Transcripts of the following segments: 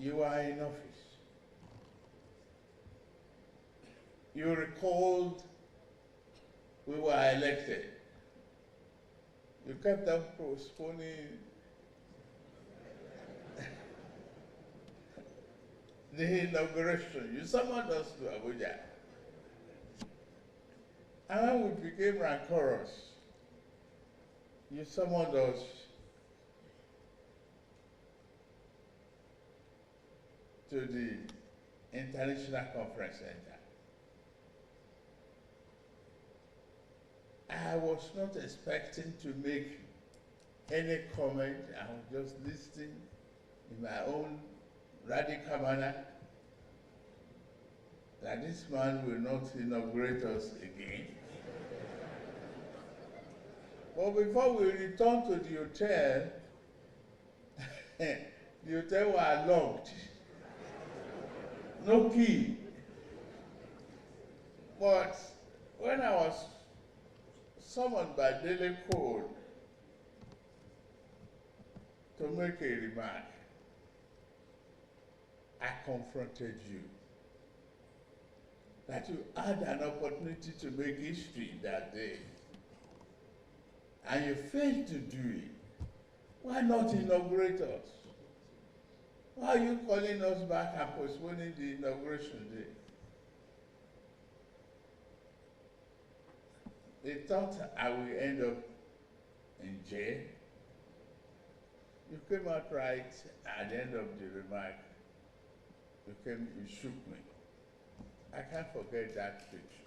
you were in office. You recalled we were elected. You kept on postponing the inauguration. You summoned us to Abuja. And when we became rancorous, you summoned us to the International Conference Center. I was not expecting to make any comment. I was just listening in my own radical manner that this man will not inaugurate us again. But before we returned to the hotel, the hotel was locked. No key. But when I was summoned by Daily Code to make a remark, I confronted you. That you had an opportunity to make history that day, and you failed to do it. Why not inaugurate us? Why are you calling us back and postponing the inauguration day? They thought I would end up in jail. You came out right at the end of the remark. You shook me. I can't forget that speech.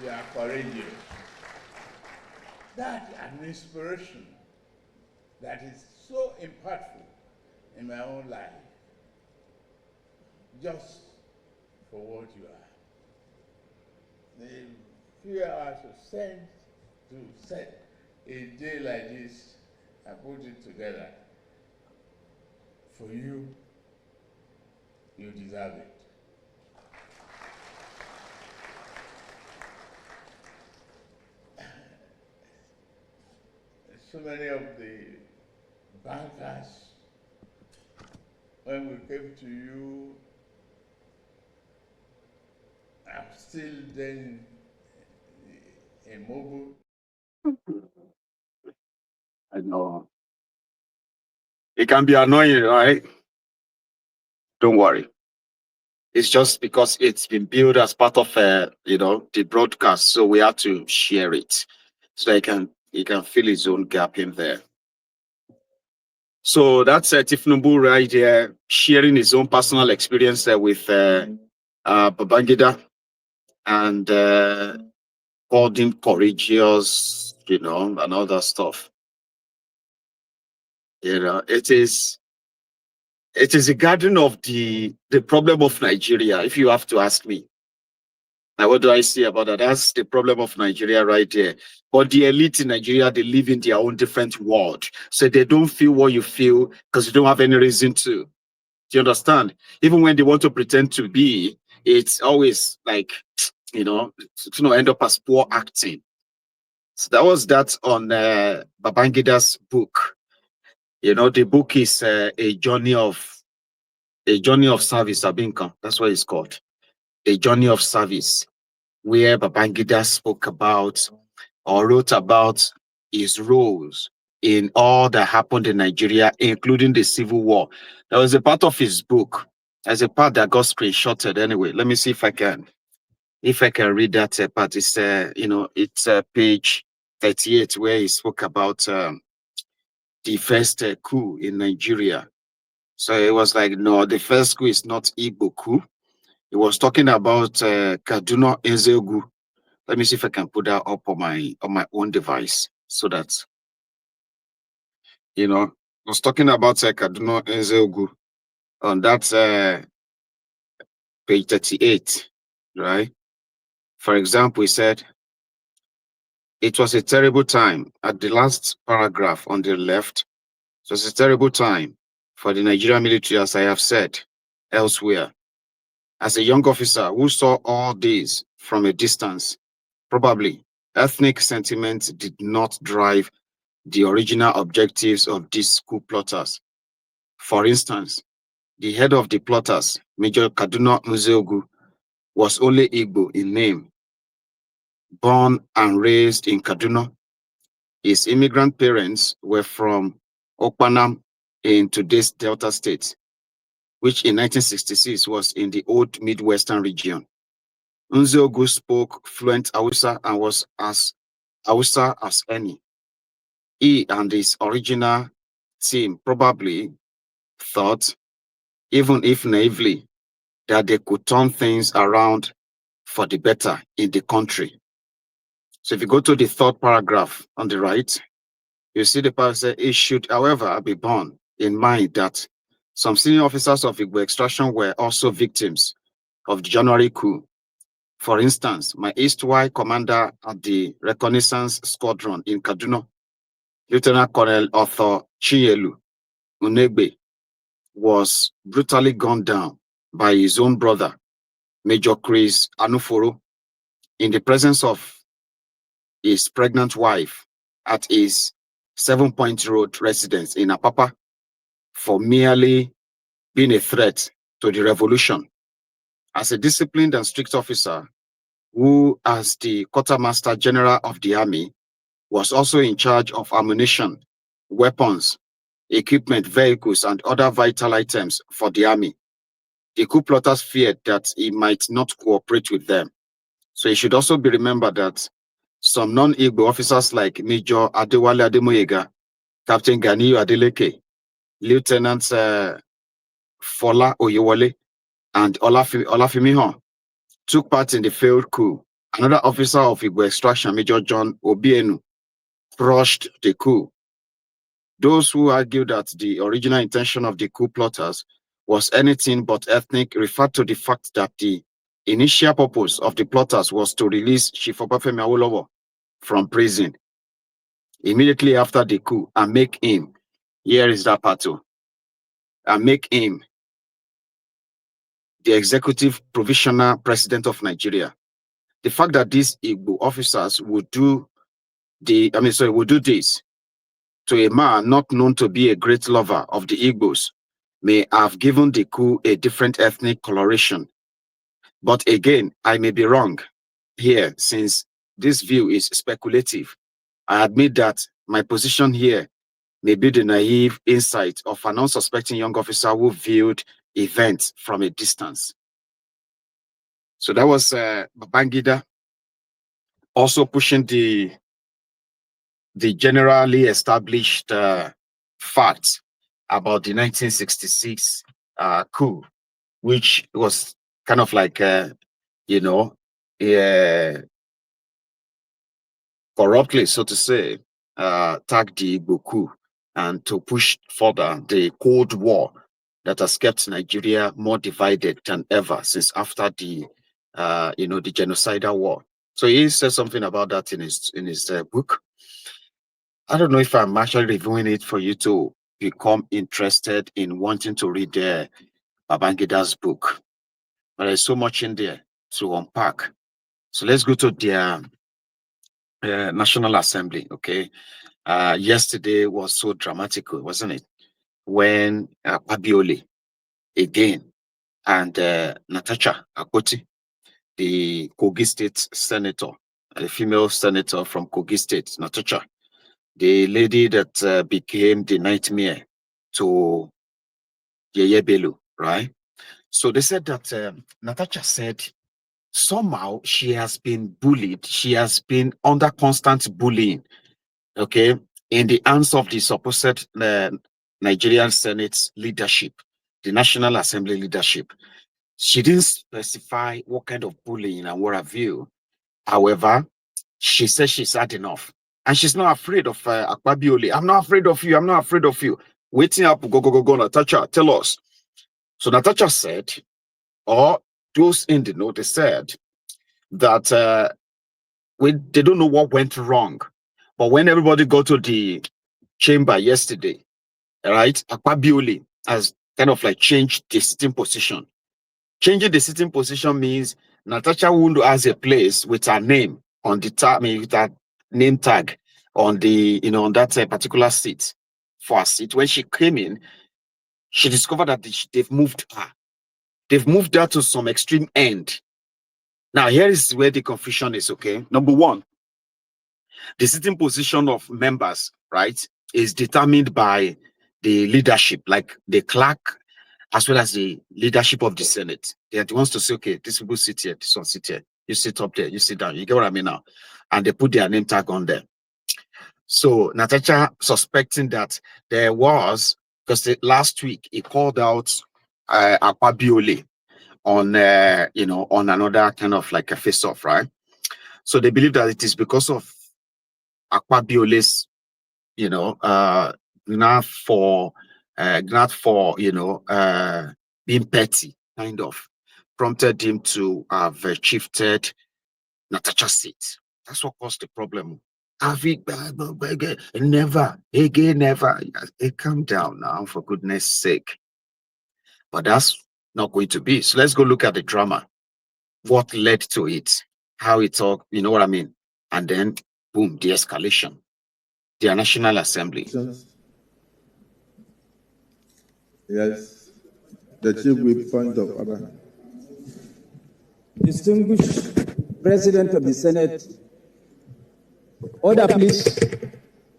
You are courageous. That an inspiration that is so impactful in my own life, just for what you are. The few hours to set a day like this and put it together, for you, you deserve it. So many of the bankers, when we came to you, I'm still then immobile. I know. It can be annoying, right? Don't worry. It's just because it's been built as part of the broadcast, so we have to share it so that he can fill his own gap in there. So that's Tifnubu right there, sharing his own personal experience with Babangida, and called him courageous, and all that stuff. It is a garden of the problem of Nigeria, if you have to ask me. Now, what do I say about that? That's the problem of Nigeria right there. But the elite in Nigeria, they live in their own different world. So they don't feel what you feel because you don't have any reason to. Do you understand? Even when they want to pretend to be, it's always like, it's going to end up as poor acting. So that was that on Babangida's book. The book is a journey of service, Abinka. That's what it's called. A journey of service, where Babangida spoke about or wrote about his roles in all that happened in Nigeria, including the civil war. That was a part of his book. As a part that got screenshotted anyway. Let me see if I can read that part. It's it's page 38 where he spoke about the first coup in Nigeria. So it was like, no, the first coup is not Igbo coup. He was talking about Kaduna Ezegu. Let me see if I can put that up on my own device so that I was talking about Kaduna Ezegu on that page 38, right? For example, he said, it was a terrible time. At the last paragraph on the left, it was a terrible time for the Nigerian military, as I have said elsewhere. As a young officer who saw all this from a distance, probably ethnic sentiment did not drive the original objectives of these coup plotters. For instance, the head of the plotters, Major Kaduna Nzeogu, was only Igbo in name, born and raised in Kaduna. His immigrant parents were from Okpanam in today's Delta State, which in 1966 was in the old Midwestern region. Nzeogu spoke fluent Hausa and was as Hausa as any. He and his original team probably thought, even if naively, that they could turn things around for the better in the country. So if you go to the third paragraph on the right, you see the part says it should, however, be borne in mind that some senior officers of Igbo extraction were also victims of the January coup. For instance, my East-Y commander at the Reconnaissance Squadron in Kaduna, Lieutenant Colonel Arthur Chielu Unegbe, was brutally gunned down by his own brother, Major Chris Anuforo, in the presence of his pregnant wife at his 7-Point Road residence in Apapa for merely being a threat to the revolution. As a disciplined and strict officer who, as the quartermaster general of the army, was also in charge of ammunition, weapons, equipment, vehicles, and other vital items for the army, the coup plotters feared that he might not cooperate with them. So it should also be remembered that some non-Igbo officers like Major Adewale Ademoyega, Captain Ganiyu Adeleke, Lieutenant Fola Oyewole, and Olafimi took part in the failed coup. Another officer of Igbo extraction, Major John Obienu, crushed the coup. Those who argue that the original intention of the coup plotters was anything but ethnic referred to the fact that the initial purpose of the plotters was to release Chief Obafemi Awolowo from prison immediately after the coup and make him, here is that part too, and make him the executive provisional president of Nigeria. The fact that these Igbo officers would do this to a man not known to be a great lover of the Igbos may have given the coup a different ethnic coloration. But again, I may be wrong here since this view is speculative. I admit that my position here may be the naive insight of an unsuspecting young officer who viewed events from a distance. So that was Babangida also pushing the generally established facts about the 1966 coup, which was kind of like, corruptly, so to say, tagged the Igbo coup and to push further the Cold War that has kept Nigeria more divided than ever since after the, the genocidal war. So he said something about that in his book. I don't know if I'm actually reviewing it for you to become interested in wanting to read Babangida's book, but there's so much in there to unpack. So let's go to the National Assembly. Okay, yesterday was so dramatic, wasn't it? When Akpabiole again and Natasha Akpoti, the Kogi State Senator, a female senator from Kogi State, Natasha, the lady that became the nightmare to Yeye Bello, right? So they said that Natasha said somehow she has been bullied. She has been under constant bullying, okay, in the hands of the supposed Nigerian Senate leadership, the National Assembly leadership. She didn't specify what kind of bullying and what have you. However, she says she's had enough. And she's not afraid of Akpabiole. I'm not afraid of you. I'm not afraid of you. Waiting up, go, Natasha, tell us. So Natasha said, or those in the know, they said that they don't know what went wrong. But when everybody got to the chamber yesterday, right, Akpabiole has kind of like changed the sitting position. Changing the sitting position means Natasha Wundu has a place with her name on the tag, with her name tag on the, on that particular seat for a seat. When she came in, she discovered that they've moved her. They've moved her to some extreme end. Now, here is where the confusion is, okay? Number one, the sitting position of members, right, is determined by the leadership, like the clerk, as well as the leadership of the Senate. They are the ones to say, okay, these people sit here, this one sit here, you sit up there, you sit down. You get what I mean now? And they put their name tag on there. So Natasha suspecting that there was, because last week he called out Akpabiole on, on another kind of like a face-off, right? So they believe that it is because of Akpabiole's, not for, being petty, kind of prompted him to have shifted Natasha's seat. That's what caused the problem. Never again, never. Calm down now, for goodness sake. But that's not going to be. So let's go look at the drama. What led to it? How it all, you know what I mean? And then, boom, the escalation. The National Assembly. Yes, the chief whip point of order. Distinguished President of the Senate, order please.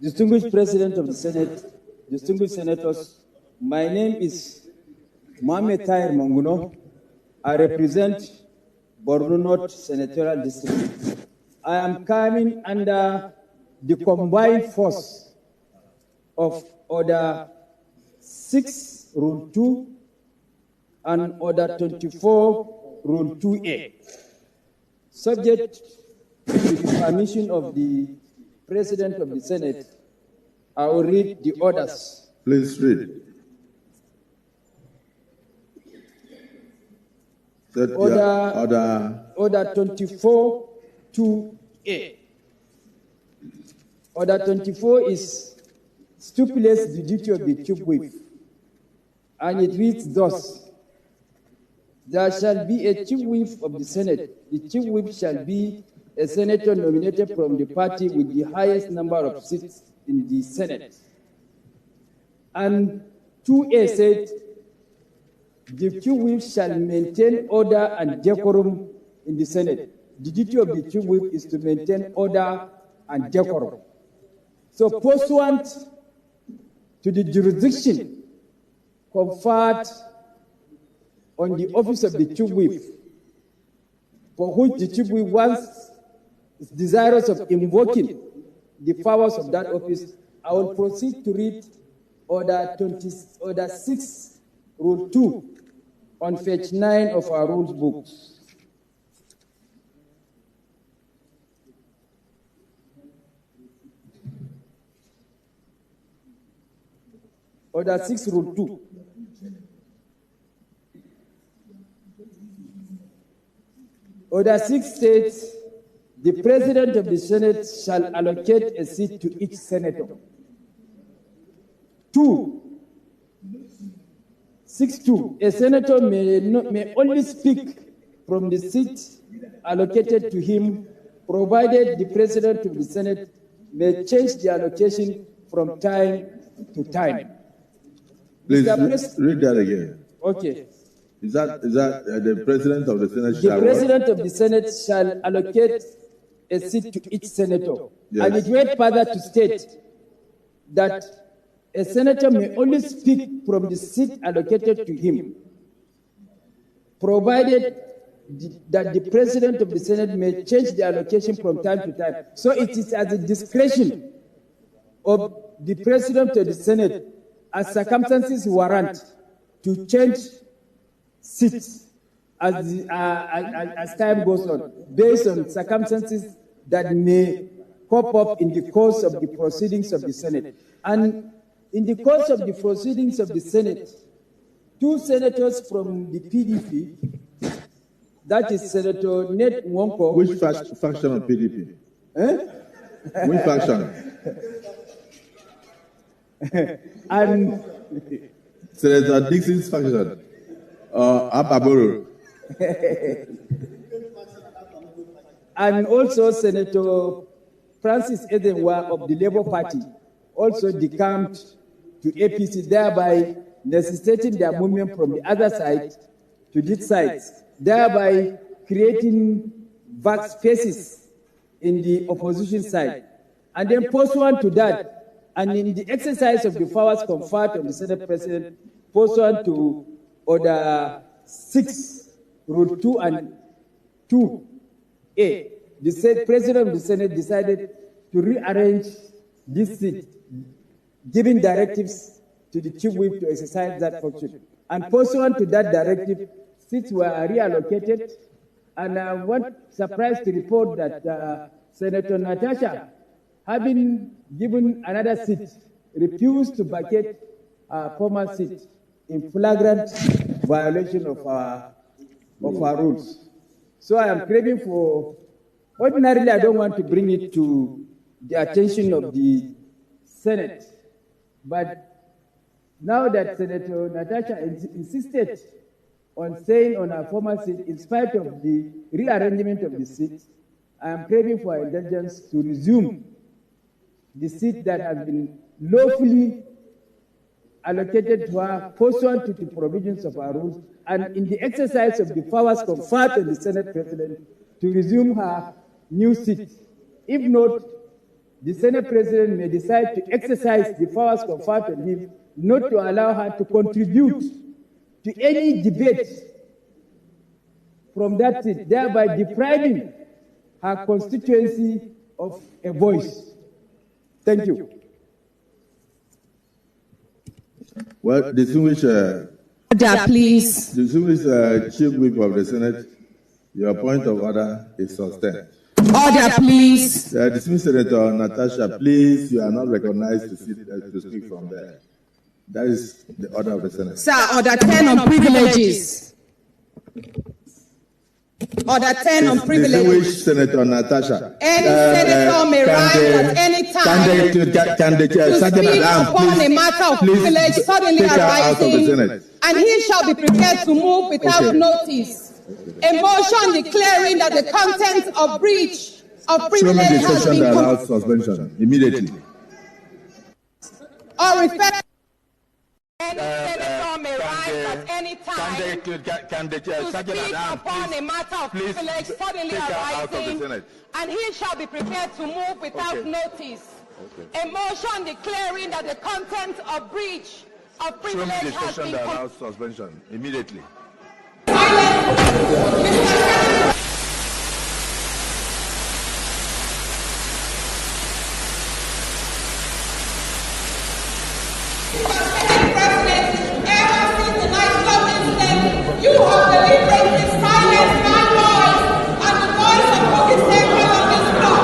Distinguished President of the Senate, distinguished senators, my name is Mohamed Tahir Manguno. I represent Borno North Senatorial District. I am coming under the combined force of Order 6, Rule 2, and Order 24, Rule 2A. Subject to the permission of the President of the Senate, I will read the orders. Please read. Order 24, 2A. Order 24 stipulates the duty of the chief whip, and it reads thus: there shall be a chief whip of the Senate. The chief whip shall be a senator nominated from the party with the highest number of seats in the Senate. And 2A said, the chief whip shall maintain order and decorum in the Senate. The duty of the chief whip is to maintain order and decorum. So pursuant to the jurisdiction conferred on the office of the chief whip, for which the chief whip once is desirous of invoking the powers of that office, I will proceed to read Order 6, Rule 2, on page 9 of our rules books. Order 6, Rule 2. Order 6 states, the President of the Senate shall allocate a seat to each senator. 6.2, a senator may only speak from the seat allocated to him, provided the President of the Senate may change the allocation from time to time. Please read that again. Okay. Is that the President of the Senate shall? The President of the Senate shall allocate a seat to each senator. Yes. And it went further to state that a senator may only speak from the seat allocated to him, provided that the President of the Senate may change the allocation from time to time. So it is at the discretion of the President of the Senate, as circumstances warrant, to change seats as time goes on, based on circumstances that may pop up in the course of the proceedings of the Senate. And in the course of the proceedings of the Senate, 2 senators from the PDP, that is Senator Ned Nwonko. Which faction of PDP? Which faction? And Senator Dixon's faction. Akpabiole. And also Senator Francis Ezenwa of the Labour Party also decamped to APC, thereby necessitating their movement from the other side to this side, thereby creating vast spaces in the opposition side. And then pursuant to that, and in the exercise of the powers conferred on the Senate President, pursuant to Order 6, Rule 2 and 2A, the President of the Senate decided to rearrange this seat, giving directives to the Chief Whip to exercise that function. And pursuant to that directive, seats were reallocated, and I want surprised to report that Senator Natasha, having given another seat, refused to vacate her former seat in flagrant violation of our rules. So I am craving for, ordinarily I don't want to bring it to the attention of the Senate, but now that Senator Natasha insisted on staying on her former seat in spite of the rearrangement of the seat, I am craving for indulgence to resume the seat that has been lawfully allocated to her pursuant to the provisions of our rules and in the exercise of the powers conferred on the Senate President to resume her new seat. If not, the Senate President may decide to exercise the powers conferred on him not to allow her to contribute to any debate from that seat, thereby depriving her constituency of a voice. Thank you. Well, distinguished Order, please. distinguished Chief Whip of the Senate, your point of order is sustained. Order, please. Distinguished Senator Natasha, please, you are not recognized to speak from there. That is the order of the Senate. Sir, Order 10 on privileges. Order 10 on privileges. Distinguished Senator Natasha. Any senator may rise at any time to speak upon a matter of privilege suddenly arising, and he shall be prepared to move without notice. A motion declaring that the content of breach of privilege has been allowed suspension immediately. or referred. Any senator may rise at any time to speak upon a matter of privilege suddenly arising, and he shall be prepared to move without notice. A motion declaring that the content of breach of privilege has been allowed suspension immediately. You have deliberately silenced my voice and the voice of Pakistan on this block.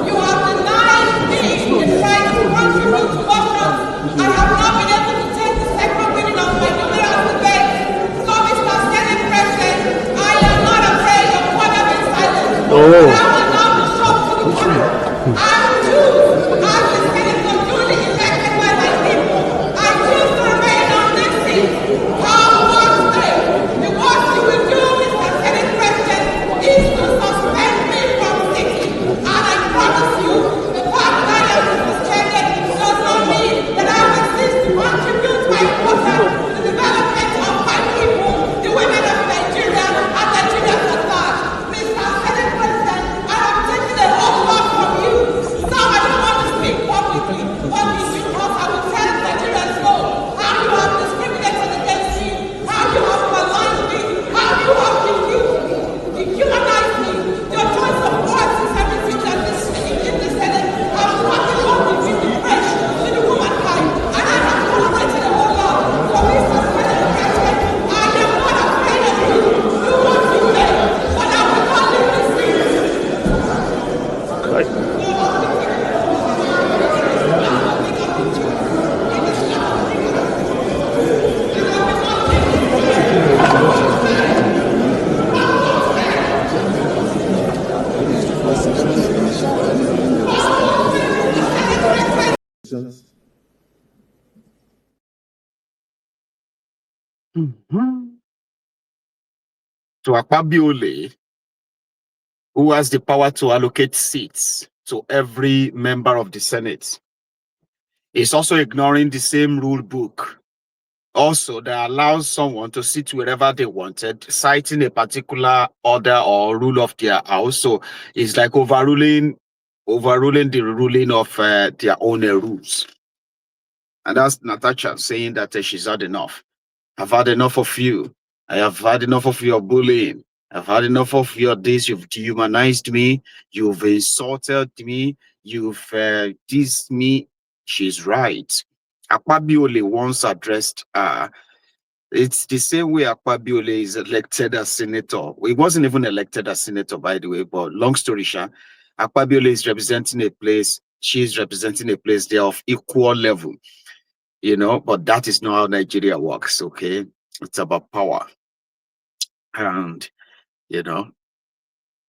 You have denied me the right to contribute to motions and have not been able to take the second reading of my numerous debates. So, Mr. Senate President, I am not afraid of further being silenced. I will now be shocked to the core. I choose, as the senator duly elected by my people, I choose to remain on this seat. How much the what you will do, Mr. Senate President, is to suspend me from sitting. And I promise you, the fact that I am suspended does not mean that I will cease to contribute my quota to the development of my people, the women of Nigeria, and Nigerians at large. Mr. Senate President, I have taken a whole lot from you. Some I don't want to speak publicly, but in due course I will tell Nigerians know how you have discriminated against me, how you have maligned me, how you have dehumanized me. Your choice of words is everything that in the Senate has started off between the fresh to the womankind, and I have tolerated a whole lot. So, Mr. Senate President, I am not afraid of you. Do what you may, but I will not leave this seat. To Akpabiole, who has the power to allocate seats to every member of the Senate, is also ignoring the same rule book also that allows someone to sit wherever they wanted, citing a particular order or rule of their house. So it's like overruling the ruling of their own rules. And that's Natasha saying that she's had enough. I've had enough of you. I have had enough of your bullying. I've had enough of your this. You've dehumanized me. You've insulted me. You've dissed me. She's right. Akpabiole once addressed it's the same way Akpabiole is elected as senator. He wasn't even elected as senator, by the way, but long story short, Akpabiole is representing a place, she's representing a place, they're of equal level, but that is not how Nigeria works, okay? It's about power. And,